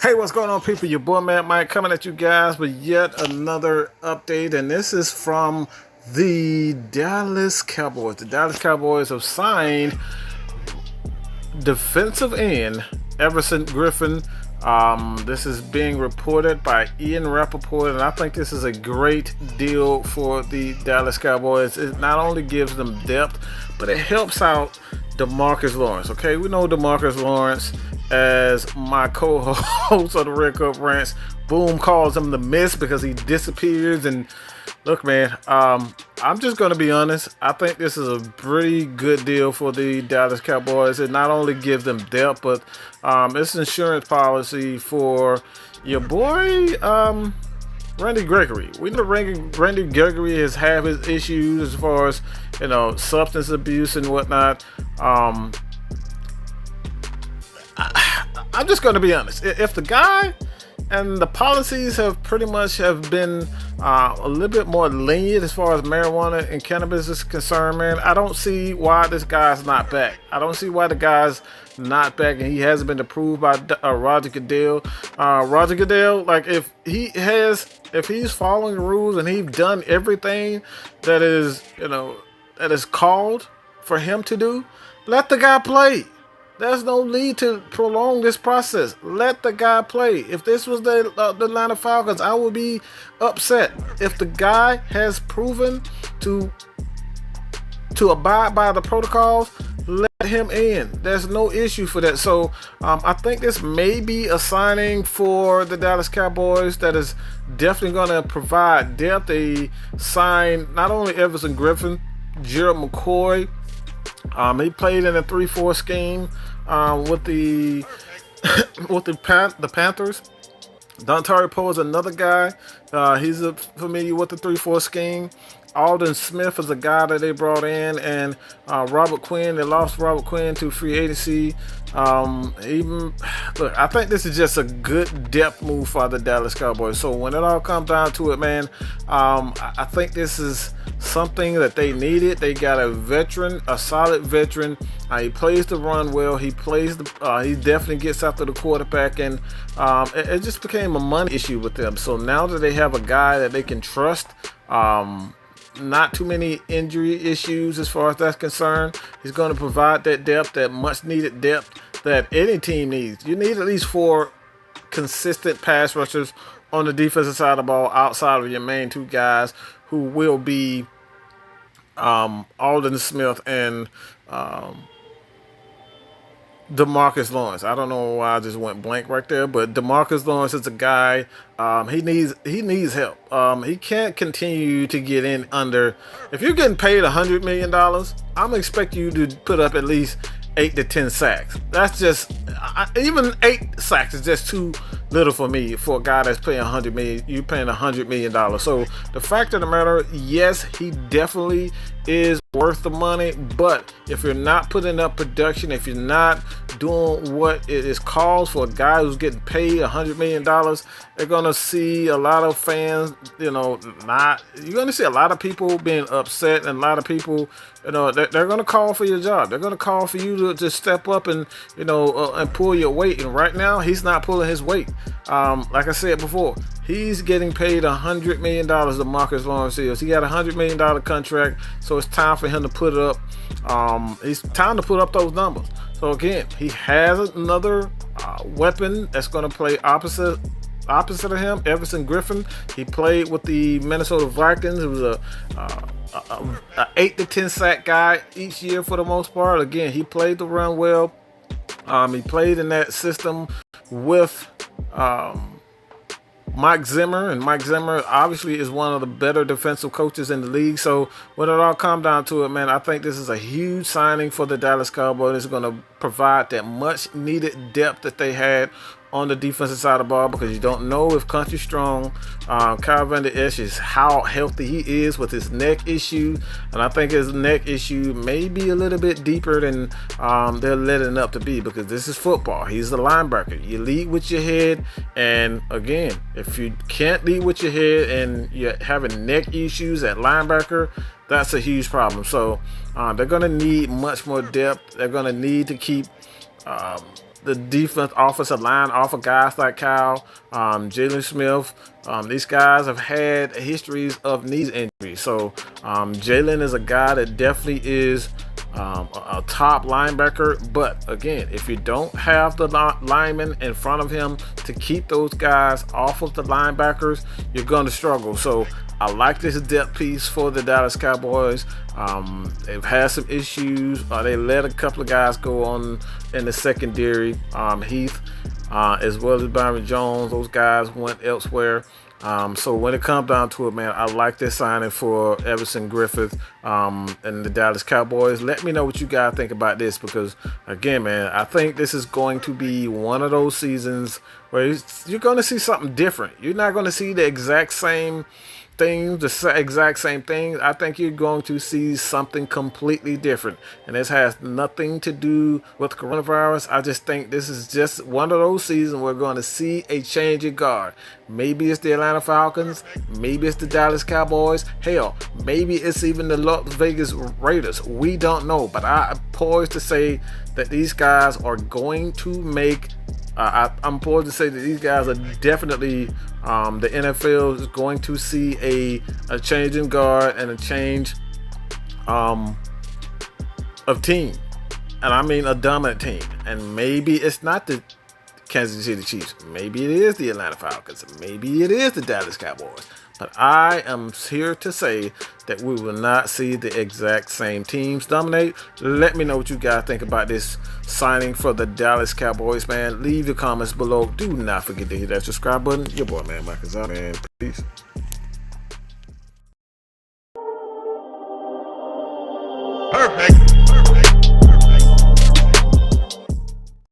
Hey, what's going on, people? Your boy Mad Mike coming at you guys with yet another update, and this is from the Dallas Cowboys. The Dallas Cowboys have signed defensive end Everson Griffen. This is being reported by Ian Rappaport, and I think this is a great deal for the Dallas Cowboys. It not only gives them depth, but it helps out DeMarcus Lawrence. Okay, we know DeMarcus Lawrence as my co-host of the Red Cup Rants. Boom calls him the Mist because he disappears. And look, man, I'm just going to be honest. I think this is a pretty good deal for the Dallas Cowboys. It not only gives them depth, but it's insurance policy for your boy, Randy Gregory. We know Randy Gregory has had his issues as far as, substance abuse and whatnot. I'm just going to be honest. If the guy and the policies have pretty much been a little bit more lenient as far as marijuana and cannabis is concerned, man, I don't see why this guy's not back. I don't see why the guy's not back, and he hasn't been approved by Roger Goodell. Roger Goodell, like if he's following the rules and he's done everything that is called for him to do, let the guy play. There's no need to prolong this process. Let the guy play. If this was the Atlanta Falcons, I would be upset. If the guy has proven to abide by the protocols, let him in. There's no issue for that. So I think this may be a signing for the Dallas Cowboys that is definitely going to provide depth. They signed not only Everson Griffen, Gerald McCoy. He played in a 3-4 scheme with the Panthers. Dontari Poe is another guy. He's familiar with the 3-4 scheme. Alden Smith is a guy that they brought in, and Robert Quinn. They lost Robert Quinn to free agency. Look, I think this is just a good depth move for the Dallas Cowboys. So when it all comes down to it, man, I think this is something that they needed. They got a solid veteran. He plays the run well. He definitely gets after the quarterback, and it just became a money issue with them. So now that they have a guy that they can trust, not too many injury issues as far as that's concerned, he's going to provide that depth, that much needed depth that any team needs. You need at least 4 consistent pass rushers on the defensive side of the ball outside of your main 2 guys, who will be Alden Smith and DeMarcus Lawrence. I don't know why I just went blank right there, but DeMarcus Lawrence is a guy. He needs help. He can't continue to get in under. If you're getting paid $100 million, I'm gonna expect you to put up at least 8 to 10 sacks. That's just even 8 sacks is just too little for me for a guy that's paying $100 million. You paying $100 million. So the fact of the matter, yes, he definitely is worth the money. But if you're not putting up production, if you're not doing what it is called for a guy who's getting paid $100 million, they're gonna see a lot of fans. You're gonna see a lot of people being upset, and a lot of people, they're gonna call for your job. They're gonna call for you to step up and and pull your weight. And right now, he's not pulling his weight. Like I said before, he's getting paid $100 million. DeMarcus Lawrence is. He got a $100 million contract, so it's time for him to put it up. It's time to put up those numbers. So again, he has another weapon that's going to play opposite of him, Everson Griffen. He played with the Minnesota Vikings. It was a 8 to 10 sack guy each year for the most part. Again, he played the run well. He played in that system with Mike Zimmer, and Mike Zimmer obviously is one of the better defensive coaches in the league. So when it all comes down to it, man, I think this is a huge signing for the Dallas Cowboys. It's going to provide that much needed depth that they had on the defensive side of the ball, because you don't know if Country Strong, Kyle Van Der Esch, is how healthy he is with his neck issue. And I think his neck issue may be a little bit deeper than they're letting up to be, because this is football. He's a linebacker. You lead with your head, and again, if you can't lead with your head and you're having neck issues at linebacker, that's a huge problem. So they're going to need much more depth. They're going to need to keep the defense, offensive line off of guys like Kyle, Jalen Smith. These guys have had histories of knee injuries. So Jalen is a guy that definitely is a top linebacker. But again, if you don't have the linemen in front of him to keep those guys off of the linebackers, you're going to struggle. So I like this depth piece for the Dallas Cowboys. They've had some issues. They let a couple of guys go on in the secondary. Heath, as well as Byron Jones, those guys went elsewhere. So when it comes down to it, man, I like this signing for Everson Griffen and the Dallas Cowboys. Let me know what you guys think about this, because again, man, I think this is going to be one of those seasons where you're going to see something different. You're not going to see the exact same things, the exact same things. I think you're going to see something completely different, and this has nothing to do with coronavirus. I just think this is just one of those seasons we're going to see a change in guard. Maybe it's the Atlanta Falcons, maybe it's the Dallas Cowboys, hell, maybe it's even the Las Vegas Raiders. We don't know, but I'm poised to say that these guys are going to make I'm poised to say that these guys are definitely the NFL is going to see a change in guard and a change of team, and I mean a dominant team. And maybe it's not the Kansas City Chiefs, maybe it is the Atlanta Falcons, maybe it is the Dallas Cowboys. But I am here to say that we will not see the exact same teams dominate. Let me know what you guys think about this signing for the Dallas Cowboys, man. Leave your comments below. Do not forget to hit that subscribe button. Your boy, man, Mike is out, man. Peace.